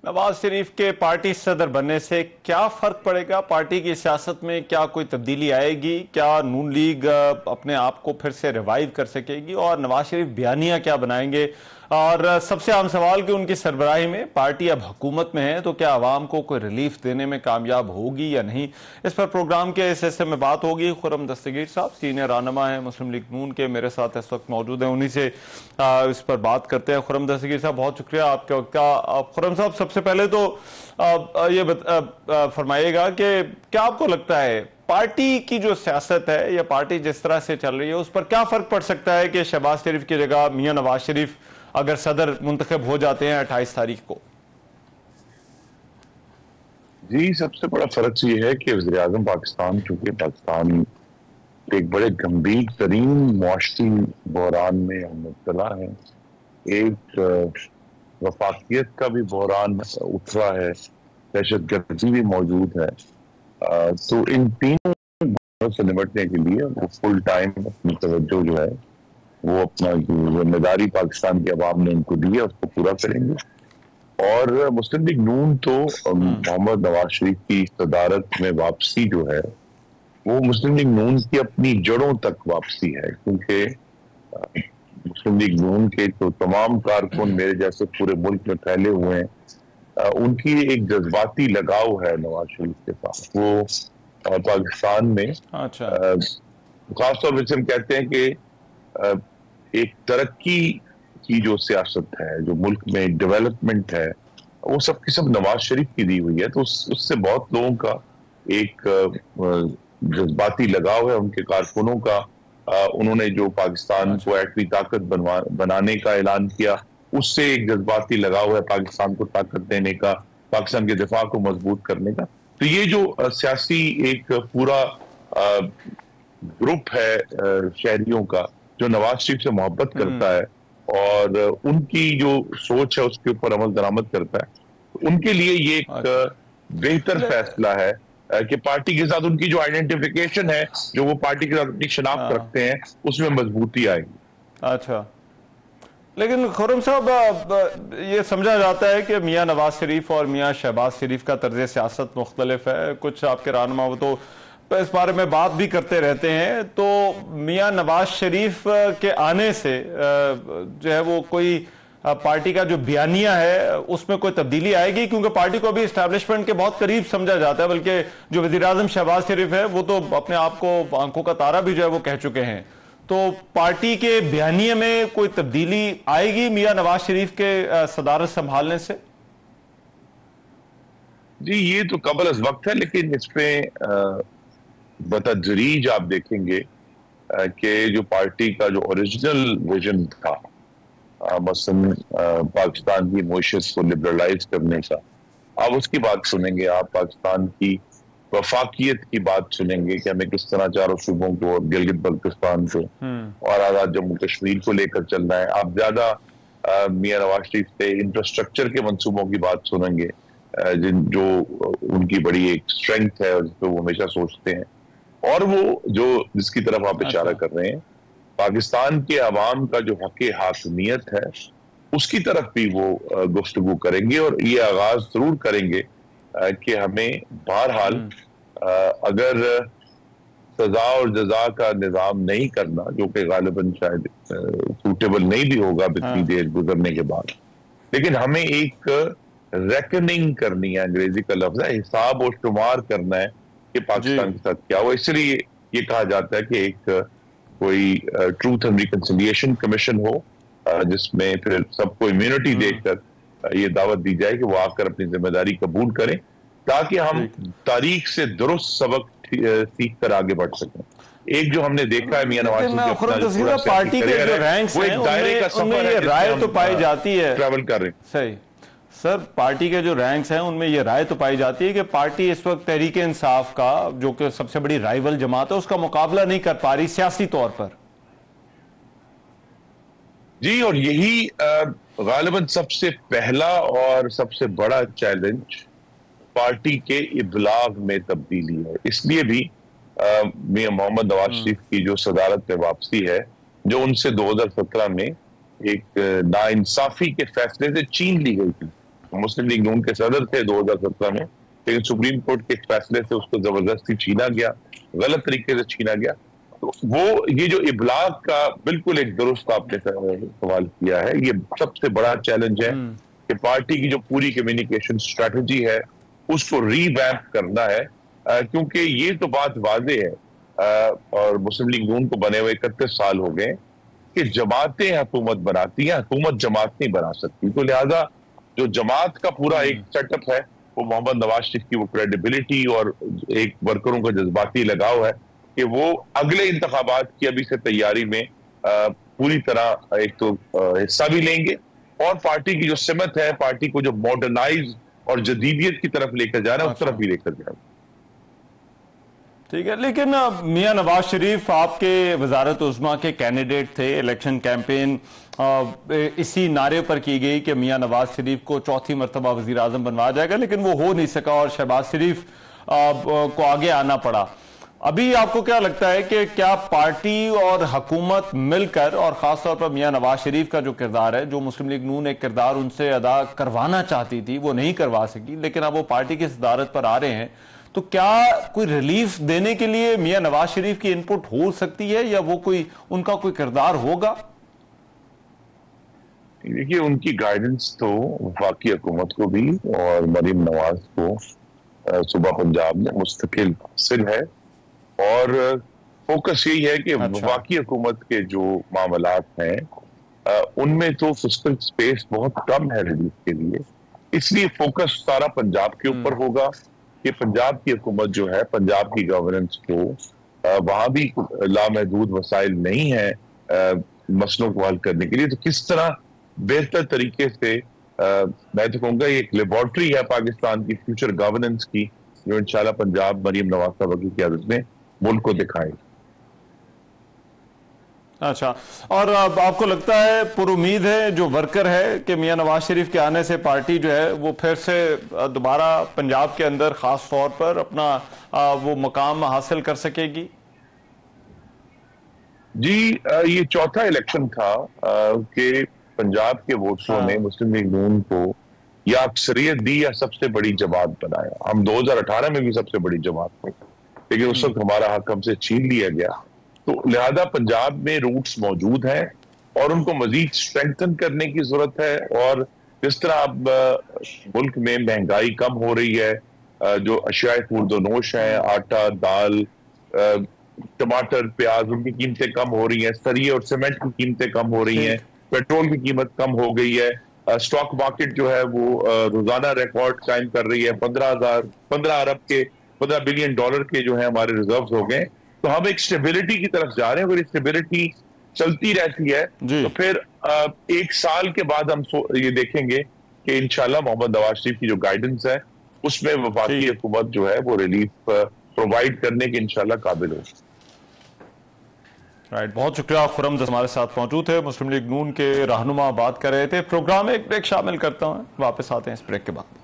नवाज शरीफ के पार्टी सदर बनने से क्या फर्क पड़ेगा? पार्टी की सियासत में क्या कोई तब्दीली आएगी? क्या नून लीग अपने आप को फिर से रिवाइव कर सकेगी? और नवाज शरीफ बयानिया क्या बनाएंगे? और सबसे आम सवाल कि उनकी सरबराही में पार्टी अब हुकूमत में है तो क्या आवाम को कोई रिलीफ देने में कामयाब होगी या नहीं? इस पर प्रोग्राम के इस हिस्से में बात होगी। खुर्रम दस्तगीर साहब सीनियर रहनुमा है मुस्लिम लीग नून के, मेरे साथ इस वक्त मौजूद हैं, उन्हीं से इस पर बात करते हैं। खुर्रम दस्तगीर साहब, बहुत शुक्रिया आपके वक्त का। खुर्रम साहब, सबसे पहले तो ये फरमाइएगा कि क्या आपको लगता है पार्टी की जो सियासत है या पार्टी जिस तरह से चल रही है उस पर क्या फर्क पड़ सकता है कि शहबाज शरीफ की जगह मियां नवाज शरीफ अगर सदर मुंतखब हो जाते हैं 28 तारीख को? जी, सबसे बड़ा फर्क ये है कि वज़ीर आज़म पाकिस्तान, चूंकि पाकिस्तान एक बड़े गंभीर तरीन मुआशरी बहरान में मुब्तला है, एक वफाकियत का भी बहरान उठ रहा है, दहशतगर्दी भी मौजूद है, तो इन तीनों से निपटने के लिए वो फुल टाइम अपनी तवज्जो जो है वो अपना जिम्मेदारी पाकिस्तान के अवाम ने उनको दी है उसको पूरा करेंगे। और मुस्लिम लीग नून तो मोहम्मद नवाज शरीफ की सदारत में वापसी जो है वो मुस्लिम लीग नून की अपनी जड़ों तक वापसी है, क्योंकि मुस्लिम लीग नून के तो तमाम कारकुन मेरे जैसे पूरे मुल्क में फैले हुए हैं, उनकी एक जज्बाती लगाव है नवाज शरीफ के साथ। वो पाकिस्तान में खासतौर पर हम कहते हैं कि एक तरक्की की जो सियासत है, जो मुल्क में डेवलपमेंट है, वो सब की सब नवाज शरीफ की दी हुई है, तो उससे बहुत लोगों का एक जज्बाती लगाव है, उनके कारकुनों का। उन्होंने जो पाकिस्तान को एटमी ताकत बनाने का ऐलान किया, उससे एक जज्बाती लगाव है पाकिस्तान को ताकत देने का, पाकिस्तान के दिफा को मजबूत करने का। तो ये जो सियासी एक पूरा ग्रुप है शहरियों का जो नवाज शरीफ से मोहब्बत करता है और उनकी जो सोच है उसके ऊपर अमल दरामद करता है, उनके लिए ये एक बेहतर फैसला है कि पार्टी के साथ उनकी जो आइडेंटिफिकेशन है, जो वो पार्टी के साथ अपनी शनाख्त रखते हैं, उसमें मजबूती आएगी। अच्छा, लेकिन खुर्रम साहब, ये समझा जाता है कि मियां नवाज शरीफ और मियां शहबाज शरीफ का तर्ज सियासत मुख्तलिफ है। कुछ आपके रहनुमा वो तो इस बारे में बात भी करते रहते हैं। तो मियां नवाज शरीफ के आने से जो है वो कोई पार्टी का जो बयानिया है उसमें कोई तब्दीली आएगी? क्योंकि पार्टी को अभी एस्टैब्लिशमेंट के बहुत करीब समझा जाता है, बल्कि जो वज़ीर आज़म शहबाज शरीफ है वो तो अपने आप को आंखों का तारा भी जो है वो कह चुके हैं। तो पार्टी के बयानिए में कोई तब्दीली आएगी मियां नवाज शरीफ के सदारत संभालने से? जी, ये तो कबल अज़ वक्त है, लेकिन इसमें बतदरीज आप देखेंगे कि जो पार्टी का जो ओरिजिनल विजन था, मसलन पाकिस्तान की मईशत को लिबरलाइज करने का, आप उसकी बात सुनेंगे, आप पाकिस्तान की वफाकियत की बात सुनेंगे कि हमें किस तरह चारों सूबों को, गिलगित बल्तिस्तान को और आजाद जम्मू कश्मीर को लेकर चलना है। आप ज्यादा मियां नवाज शरीफ से इंफ्रास्ट्रक्चर के मंसूबों की बात सुनेंगे, जो उनकी बड़ी एक स्ट्रेंथ है और जिस पर वो हमेशा सोचते हैं। और वो जो जिसकी तरफ आप इशारा कर रहे हैं, पाकिस्तान के अवाम का जो हक़ हाकिमियत है उसकी तरफ भी वो गुफ्तगू करेंगे और ये आगाज जरूर करेंगे कि हमें बहरहाल अगर सजा और जजा का निज़ाम नहीं करना, जो कि गालिबन शायद सूटेबल नहीं भी होगा इतनी देर गुजरने के बाद, लेकिन हमें एक रेकनिंग करनी है, अंग्रेजी का लफ्ज है, हिसाब और शुमार करना है कि पाकिस्तान के साथ क्या हुआ। इसलिए ये कहा जाता है कि एक कोई ट्रूथ एंड रिकंसिलिएशन कमीशन हो, जिसमें फिर सबको इम्यूनिटी देकर ये दावत दी जाए कि वो आकर अपनी जिम्मेदारी कबूल करें, ताकि हम तारीख से दुरुस्त सबक सीख कर आगे बढ़ सकें। एक जो हमने देखा है मियां नवाज शरीफ पार्टी के जो रैंक्स हैं उनमें ये राय तो पाई जाती है, ट्रैवल कर रहे हैं। सही सर, पार्टी के जो रैंक्स हैं उनमें ये राय तो पाई जाती है कि पार्टी इस वक्त तहरीक इंसाफ का, जो कि सबसे बड़ी राइवल जमात है, उसका मुकाबला नहीं कर पा रही सियासी तौर पर। जी, और यही गालिबन सबसे पहला और सबसे बड़ा चैलेंज पार्टी के इब्लाग में तब्दीली है। इसलिए भी मियां मोहम्मद नवाज शरीफ की जो सदारत में वापसी है, जो उनसे 2017 में एक नाइंसाफी के फैसले से छीन ली गई थी, मुस्लिम लीग नून के सदर थे 2017 में, लेकिन सुप्रीम कोर्ट के फैसले से उसको जबरदस्ती छीना गया, गलत तरीके से छीना गया। तो वो ये जो इब्लाग का बिल्कुल एक दुरुस्त आपने सवाल किया है, ये सबसे बड़ा चैलेंज है कि पार्टी की जो पूरी कम्युनिकेशन स्ट्रेटजी है उसको रीवैम्प करना है, क्योंकि ये तो बात वाजे है और मुस्लिम लीग नून को बने हुए 31 साल हो गए कि जमातें हुकूमत बनाती हैं, हुकूमत जमात नहीं बना सकती। तो लिहाजा जो जमात का पूरा एक सेटअप है वो मोहम्मद नवाज शरीफ की वो क्रेडिबिलिटी और एक वर्करों का जज्बाती लगाव है कि वो अगले इंतखाबात की अभी से तैयारी में पूरी तरह एक तो हिस्सा भी लेंगे और पार्टी की जो सिमत है, पार्टी को जो मॉडर्नाइज और जदीदियत की तरफ लेकर जा रहा है उस तरफ भी लेकर जा रहा है। ठीक है, लेकिन मियां नवाज शरीफ आपके वजारत उज़्मा के कैंडिडेट थे। इलेक्शन कैंपेन इसी नारे पर की गई कि मियां नवाज शरीफ को चौथी मरतबा वजीर आजम बनवाया जाएगा, लेकिन वो हो नहीं सका और शहबाज शरीफ को आगे आना पड़ा। अभी आपको क्या लगता है कि क्या पार्टी और हुकूमत मिलकर, और खासतौर पर मियां नवाज शरीफ का जो किरदार है, जो मुस्लिम लीग नून एक किरदार उनसे अदा करवाना चाहती थी वो नहीं करवा सकी, लेकिन अब वो पार्टी की सदारत पर आ रहे हैं, तो क्या कोई रिलीफ देने के लिए मियां नवाज शरीफ की इनपुट हो सकती है या वो उनका कोई किरदार होगा? देखिए, उनकी गाइडेंस तो वफाकी हुकूमत को भी और मरीम नवाज को सूबा पंजाब में मुस्तकिल हासिल है और फोकस यही है कि वफाकी हुकूमत के जो मामलात हैं उनमें तो फिस्कल स्पेस बहुत कम है रिलीफ के लिए, इसलिए फोकस सारा पंजाब के ऊपर होगा कि पंजाब की हुकूमत जो है, पंजाब की गवर्नेंस को वहां भी लामहदूद वसाइल नहीं है मसलों को हल करने के लिए, तो किस तरह बेहतर तरीके से मैं तो कहूँगा ये एक लेबोरेटरी है पाकिस्तान की फ्यूचर गवर्नेंस की, जो इंशाल्लाह पंजाब मरीम नवाज साहब की क़यादत में मुल्क को दिखाएगी। अच्छा, और अब आपको लगता है, पुरुमीद है जो वर्कर है कि मियां नवाज शरीफ के आने से पार्टी जो है वो फिर से दोबारा पंजाब के अंदर खास तौर पर अपना वो मकाम हासिल कर सकेगी? जी, ये चौथा इलेक्शन था कि पंजाब के वोटरों ने मुस्लिम लीग नून को या अक्सरियत दी या सबसे बड़ी जमात बनाया। हम 2018 में भी सबसे बड़ी जमात थे, लेकिन उस वक्त हमारा हक हमसे छीन लिया गया। तो लिहाजा पंजाब में रूट्स मौजूद हैं और उनको मजीद स्ट्रेंथन करने की जरूरत है। और जिस तरह अब मुल्क में महंगाई कम हो रही है, जो अशियाए फूर्दोनोश हैं, आटा, दाल, टमाटर, प्याज, उनकी कीमतें कम हो रही हैं, सरिये और सीमेंट की कीमतें कम हो रही हैं, पेट्रोल की कीमत कम हो गई है, स्टॉक मार्केट जो है वो रोजाना रिकॉर्ड कायम कर रही है, 15 बिलियन डॉलर के जो है हमारे रिजर्व हो गए। तो हम एक स्टेबिलिटी की तरफ जा रहे हैं। अगर ये स्टेबिलिटी चलती रहती है तो फिर एक साल के बाद हम ये देखेंगे कि इंशाल्लाह मोहम्मद नवाज शरीफ की जो गाइडेंस है उसमें वफाकी हुकूमत जो है वो रिलीफ प्रोवाइड करने के इंशाल्लाह काबिल होगी। राइट, बहुत शुक्रिया। खुर्रम हमारे साथ मौजूद थे, मुस्लिम लीग नून के रहनुमा बात कर रहे थे। प्रोग्राम में एक ब्रेक शामिल करता हूं, वापस आते हैं इस ब्रेक के बाद।